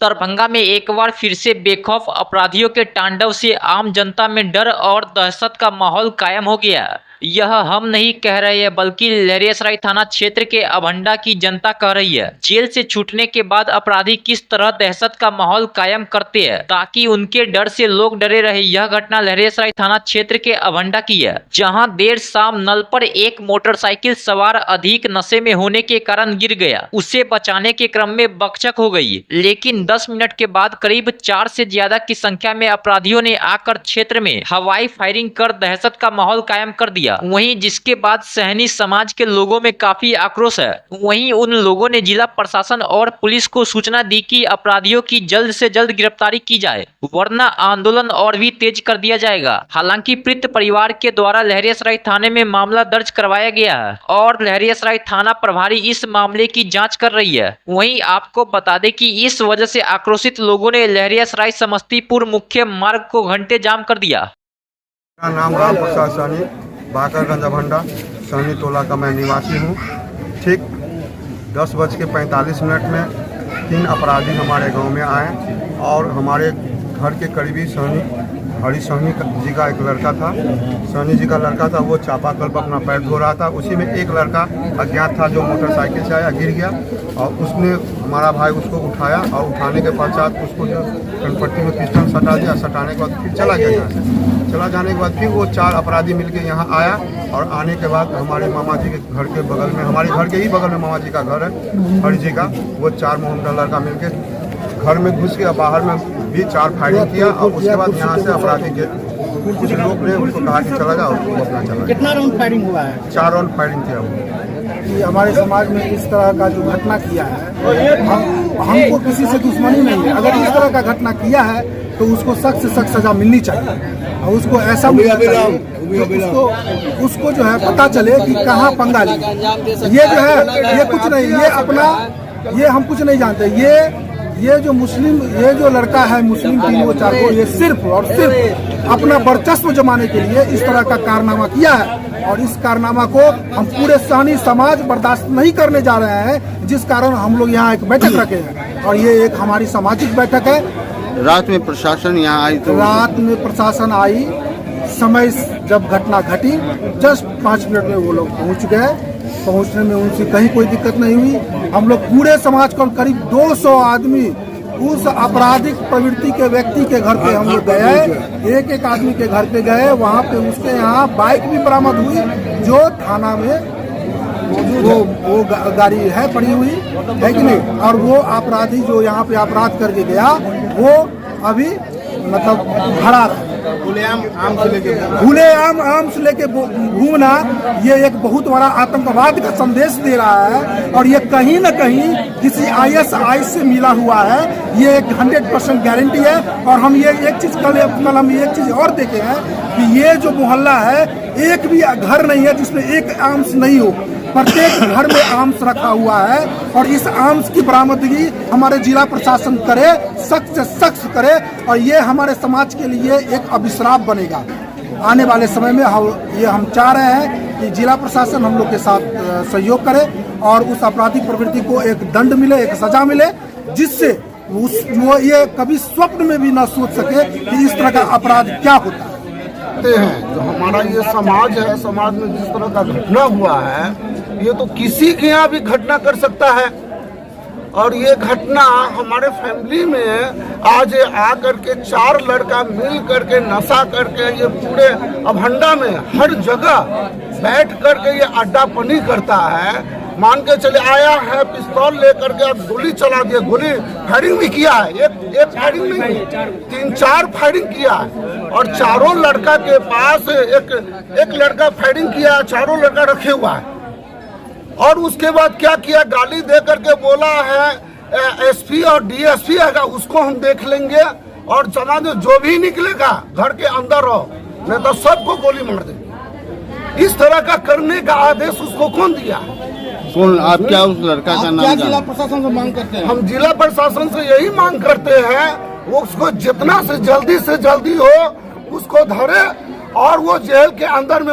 दरभंगा में एक बार फिर से बेखौफ अपराधियों के तांडव से आम जनता में डर और दहशत का माहौल कायम हो गया। यह हम नहीं कह रहे हैं, बल्कि लहरियासराय थाना क्षेत्र के अभंडा की जनता कह रही है। जेल से छूटने के बाद अपराधी किस तरह दहशत का माहौल कायम करते हैं ताकि उनके डर से लोग डरे रहे। यह घटना लहरियासराय थाना क्षेत्र के अभंडा की है, जहां देर शाम नल पर एक मोटरसाइकिल सवार अधिक नशे में होने के कारण गिर गया। उसे बचाने के क्रम में बकचक हो गई, लेकिन 10 मिनट के बाद करीब 4 से ज्यादा की संख्या में अपराधियों ने आकर क्षेत्र में हवाई फायरिंग कर दहशत का माहौल कायम कर दिया। वहीं जिसके बाद सहनी समाज के लोगों में काफी आक्रोश है। वहीं उन लोगों ने जिला प्रशासन और पुलिस को सूचना दी कि अपराधियों की जल्द से जल्द गिरफ्तारी की जाए, वरना आंदोलन और भी तेज कर दिया जाएगा। हालांकि पीड़ित परिवार के द्वारा लहरियासराय थाने में मामला दर्ज करवाया गया है और लहरियासराय थाना प्रभारी इस मामले की जाँच कर रही है। वहीं आपको बता दें कि इस वजह से आक्रोशित लोगों ने लहरियासराय समस्तीपुर मुख्य मार्ग को घंटे जाम कर दिया। मेरा नाम राम प्रसाद सहनी, बाकरगंज अभंडा सहनी टोला का मैं निवासी हूँ। ठीक 10:45 में 3 अपराधी हमारे गांव में आए और हमारे घर के करीबी हरी सहनी जी का एक लड़का था। सहनी जी का लड़का था, वो चापाकल पर अपना पैर धो रहा था। उसी में एक लड़का अज्ञात था जो मोटरसाइकिल से आया, गिर गया और उसने हमारा भाई उसको उठाया और उठाने के पश्चात उसको जो कनपट्टी में पिस्टल सटा दिया। सटाने के बाद फिर चला गया। यहाँ से चला जाने के बाद फिर वो 4 अपराधी मिलके यहाँ आया और आने के बाद हमारे मामा जी के घर के बगल में, हमारे घर के ही बगल में मामा जी का घर है हरी जी का, वो 4 मोहम्मद लड़का मिलके घर में घुस के बाहर में भी 4 फायरिंग किया और उसके बाद यहाँ से अपराधी के कुछ लोग ने उसको कहा कि चला जाओ, वो अपना चला। कितना राउंड फायरिंग हुआ है? 4 राउंड फायरिंग किया हुआ। कि हमारे समाज में इस तरह का जो घटना किया है, हमको किसी से दुश्मनी नहीं है। अगर इस तरह का घटना किया है तो उसको सख्त से सख्त सजा मिलनी चाहिए और उसको ऐसा मिलना चाहिए कि उसको जो है पता चले कि कहाँ पंगा लिया। ये जो है ये कुछ नहीं, ये अपना ये हम कुछ नहीं जानते। ये जो लड़का है मुस्लिम 3 को 4 को, ये सिर्फ और सिर्फ अपना वर्चस्व जमाने के लिए इस तरह का कारनामा किया है और इस कारनामा को हम पूरे सहनी समाज बर्दाश्त नहीं करने जा रहे हैं, जिस कारण हम लोग यहाँ एक बैठक रखे हैं और ये एक हमारी सामाजिक बैठक है। रात में प्रशासन यहाँ आई तो रात में प्रशासन आई, समय जब घटना घटी जस्ट 5 मिनट में वो लोग पहुँच गए। पहुँचने में उनसे कहीं कोई दिक्कत नहीं हुई। हम लोग पूरे समाज को करीब 200 आदमी उस आपराधिक प्रवृत्ति के व्यक्ति के घर पे हम लोग गए, एक आदमी के घर पे गए। वहाँ पे उसके यहाँ बाइक भी बरामद हुई जो थाना में वो गाड़ी है पड़ी हुई है कि नहीं। और वो अपराधी जो यहाँ पे अपराध करके गया वो अभी मतलब भरा रहा, खुलेआम आम से लेके घूमना, ये एक बहुत बड़ा आतंकवाद का संदेश दे रहा है और ये कहीं न कहीं किसी ISI से मिला हुआ है। ये एक 100% गारंटी है। और हम ये एक चीज कल हम एक चीज और देखे हैं कि ये जो मोहल्ला है, एक भी घर नहीं है जिसमें एक आर्म्स नहीं हो। प्रत्येक घर में आर्म्स रखा हुआ है और इस आर्म्स की बरामदगी हमारे जिला प्रशासन करे, सख्त से सख्त करे और ये हमारे समाज के लिए एक अभिश्राप बनेगा। आने वाले समय में हम चाह रहे हैं कि जिला प्रशासन हम लोग के साथ सहयोग करे और उस आपराधिक प्रवृत्ति को एक दंड मिले, एक सजा मिले, जिससे वो ये कभी स्वप्न में भी ना सोच सके कि इस तरह का अपराध क्या होता है। जो हमारा ये समाज है, समाज में जिस तरह का घटना हुआ है, ये तो किसी के यहाँ भी घटना कर सकता है। और ये घटना हमारे फैमिली में आज आ करके 4 लड़का मिल करके नशा करके ये पूरे अभंडा में हर जगह बैठ करके ये अड्डापनी करता है। मान के चले आया है पिस्तौल लेकर के, अब गोली चला दिया, गोली फायरिंग भी किया है। एक फायरिंग नहीं, 3-4 फायरिंग किया है और 4 लड़का के पास एक लड़का फायरिंग किया, 4 लड़का रखे हुआ है। और उसके बाद क्या किया, गाली दे करके बोला है SP और DSP आएगा, उसको हम देख लेंगे और समाज में जो भी निकलेगा घर के अंदर हो, नहीं तो सबको गोली मार देंगे। इस तरह का करने का आदेश उसको कौन दिया? कौन? आप क्या उस लड़का का नाम जिला प्रशासन से मांग करते हैं? हम जिला प्रशासन से यही मांग करते हैं, वो उसको जितना से जल्दी हो उसको धरे और वो जेल के अंदर में